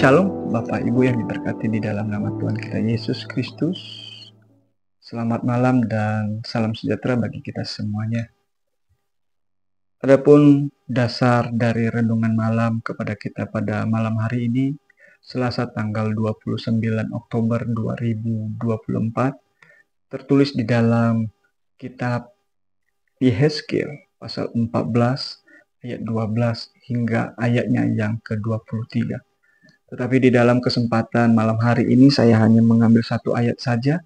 Shalom Bapak Ibu yang diberkati di dalam nama Tuhan kita Yesus Kristus. Selamat malam dan salam sejahtera bagi kita semuanya. Adapun dasar dari renungan malam kepada kita pada malam hari ini, Selasa tanggal 29 Oktober 2024, tertulis di dalam kitab Yehezkiel pasal 14 ayat 12 hingga ayatnya yang ke-23. Tetapi di dalam kesempatan malam hari ini saya hanya mengambil satu ayat saja,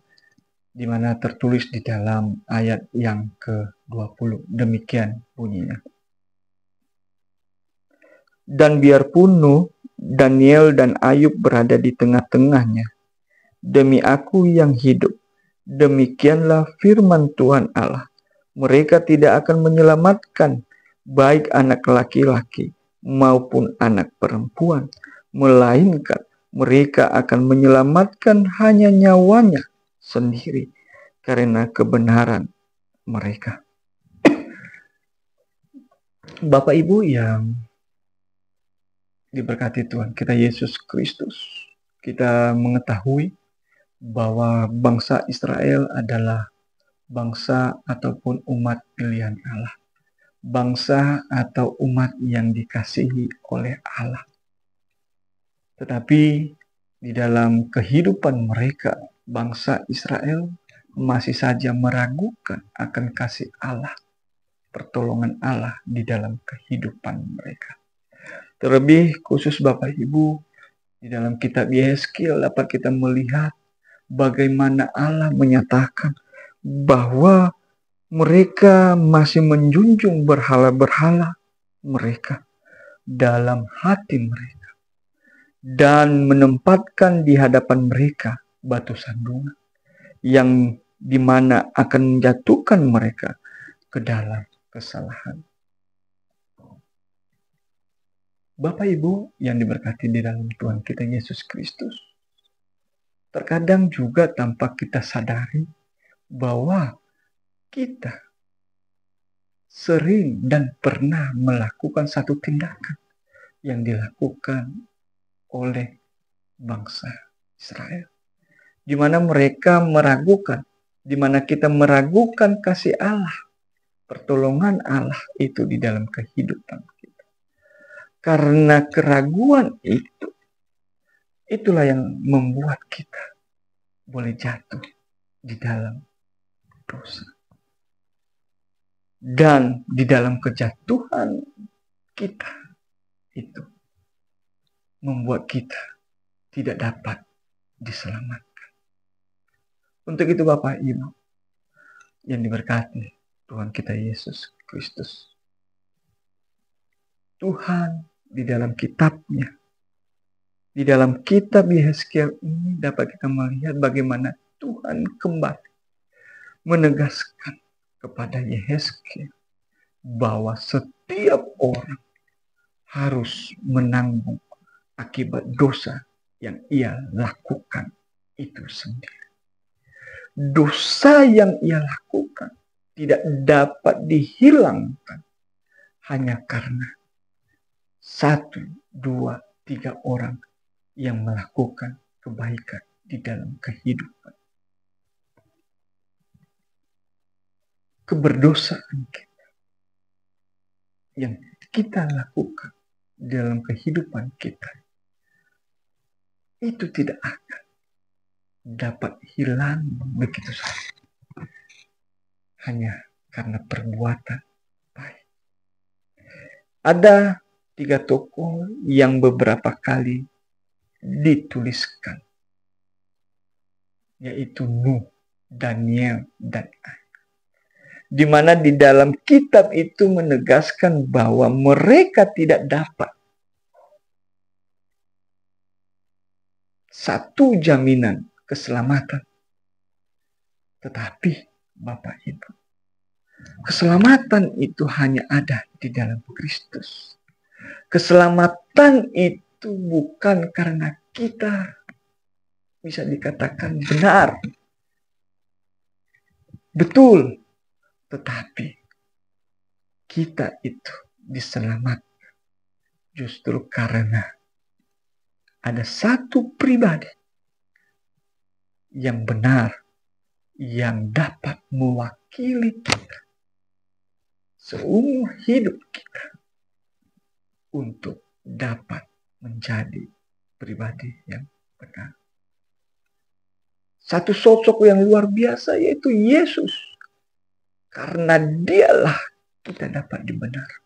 di mana tertulis di dalam ayat yang ke-20. Demikian bunyinya. Dan biarpun Nuh, Daniel, dan Ayub berada di tengah-tengahnya, demi aku yang hidup, demikianlah firman Tuhan Allah, mereka tidak akan menyelamatkan baik anak laki-laki maupun anak perempuan, melainkan mereka akan menyelamatkan hanya nyawanya sendiri karena kebenaran mereka. Bapak Ibu yang diberkati Tuhan kita Yesus Kristus, kita mengetahui bahwa bangsa Israel adalah bangsa ataupun umat pilihan Allah, bangsa atau umat yang dikasihi oleh Allah. Tetapi di dalam kehidupan mereka, bangsa Israel masih saja meragukan akan kasih Allah, pertolongan Allah di dalam kehidupan mereka. Terlebih khusus Bapak Ibu, di dalam kitab Yehezkiel dapat kita melihat bagaimana Allah menyatakan bahwa mereka masih menjunjung berhala-berhala mereka dalam hati mereka, dan menempatkan di hadapan mereka batu sandungan yang dimana akan menjatuhkan mereka ke dalam kesalahan. Bapak Ibu yang diberkati di dalam Tuhan kita Yesus Kristus, terkadang juga tanpa kita sadari bahwa kita sering dan pernah melakukan satu tindakan yang dilakukan oleh bangsa Israel, di mana mereka meragukan, di mana kita meragukan kasih Allah, pertolongan Allah itu di dalam kehidupan kita. Karena keraguan itu, itulah yang membuat kita boleh jatuh di dalam dosa. Dan di dalam kejatuhan kita itu membuat kita tidak dapat diselamatkan. Untuk itu Bapak Ibu yang diberkati Tuhan kita Yesus Kristus, Tuhan di dalam kitabnya, di dalam kitab Yehezkiel ini dapat kita melihat bagaimana Tuhan kembali menegaskan kepada Yehezkiel bahwa setiap orang harus menanggung akibat dosa yang ia lakukan itu sendiri. Dosa yang ia lakukan tidak dapat dihilangkan hanya karena 1, 2, 3 orang yang melakukan kebaikan di dalam kehidupan. Keberdosaan kita yang kita lakukan dalam kehidupan kita itu tidak akan dapat hilang begitu saja hanya karena perbuatan baik. Ada 3 tokoh yang beberapa kali dituliskan, yaitu Nuh, Daniel, dan Ayub, di mana di dalam kitab itu menegaskan bahwa mereka tidak dapat satu jaminan keselamatan. Tetapi Bapak Ibu, keselamatan itu hanya ada di dalam Kristus. Keselamatan itu bukan karena kita bisa dikatakan benar, betul, tetapi kita itu diselamatkan justru karena ada satu pribadi yang benar, yang dapat mewakili kita seumur hidup kita untuk dapat menjadi pribadi yang benar. Satu sosok yang luar biasa yaitu Yesus. Karena dialah kita dapat dibenarkan.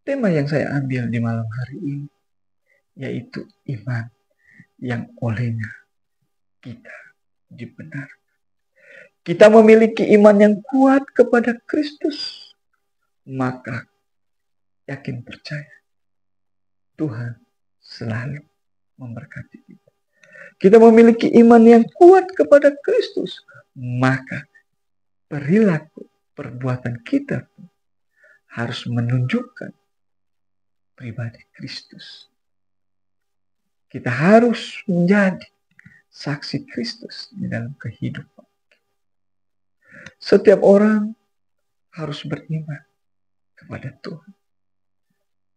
Tema yang saya ambil di malam hari ini yaitu iman yang olehnya kita dibenarkan. Kita memiliki iman yang kuat kepada Kristus, maka yakin percaya Tuhan selalu memberkati kita. Kita memiliki iman yang kuat kepada Kristus, maka perilaku perbuatan kita harus menunjukkan pribadi Kristus. Kita harus menjadi saksi Kristus di dalam kehidupan. Setiap orang harus beriman kepada Tuhan.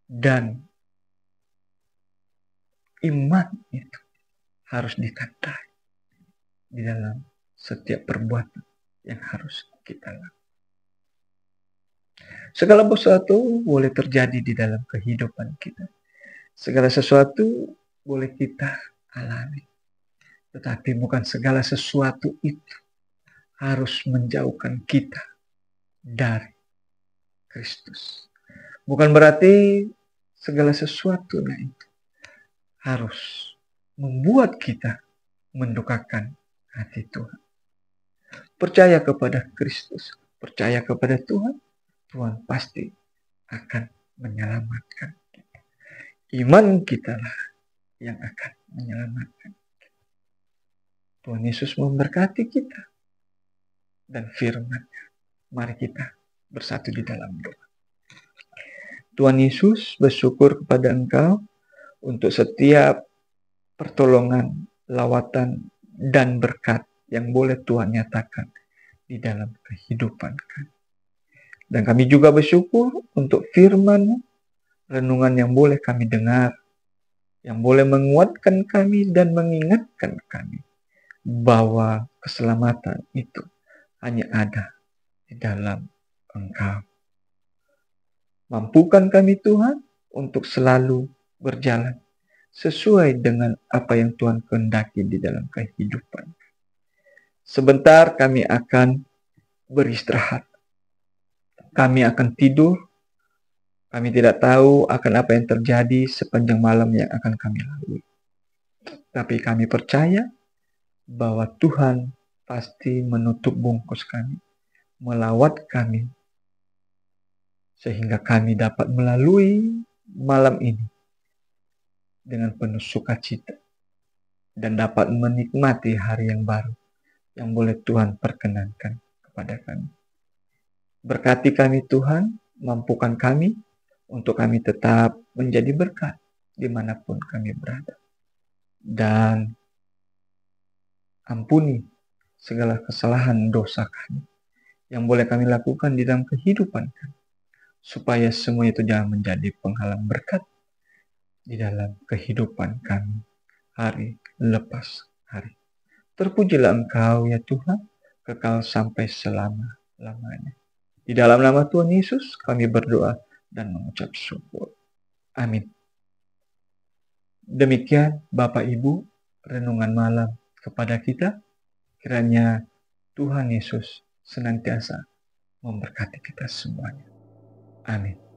Dan iman itu harus ditandai di dalam setiap perbuatan yang harus kita lakukan. Segala sesuatu boleh terjadi di dalam kehidupan kita. Segala sesuatu boleh kita alami. Tetapi bukan segala sesuatu itu harus menjauhkan kita dari Kristus. Bukan berarti segala sesuatunya itu harus membuat kita mendukakan hati Tuhan. Percaya kepada Kristus, percaya kepada Tuhan, Tuhan pasti akan menyelamatkan kita. Iman kitalah yang akan menyelamatkan kita. Tuhan Yesus memberkati kita dan firman-Nya. Mari kita bersatu di dalam doa. Tuhan Yesus, bersyukur kepada Engkau untuk setiap pertolongan, lawatan, dan berkat yang boleh Tuhan nyatakan di dalam kehidupan kami. Dan kami juga bersyukur untuk firman, renungan yang boleh kami dengar, yang boleh menguatkan kami dan mengingatkan kami bahwa keselamatan itu hanya ada di dalam Engkau. Mampukan kami Tuhan untuk selalu berjalan sesuai dengan apa yang Tuhan kehendaki di dalam kehidupan. Sebentar kami akan beristirahat. Kami akan tidur. Kami tidak tahu akan apa yang terjadi sepanjang malam yang akan kami lalui. Tapi kami percaya bahwa Tuhan pasti menutup bungkus kami, melawat kami, sehingga kami dapat melalui malam ini dengan penuh sukacita dan dapat menikmati hari yang baru yang boleh Tuhan perkenankan kepada kami. Berkati kami Tuhan, mampukan kami untuk kami tetap menjadi berkat dimanapun kami berada. Dan ampuni segala kesalahan dosa kami yang boleh kami lakukan di dalam kehidupan kami, supaya semua itu jangan menjadi penghalang berkat di dalam kehidupan kami hari lepas hari. Terpujilah Engkau ya Tuhan, kekal sampai selama-lamanya. Di dalam nama Tuhan Yesus kami berdoa dan mengucap syukur. Amin. Demikian Bapak Ibu renungan malam kepada kita. Kiranya Tuhan Yesus senantiasa memberkati kita semuanya. Amin.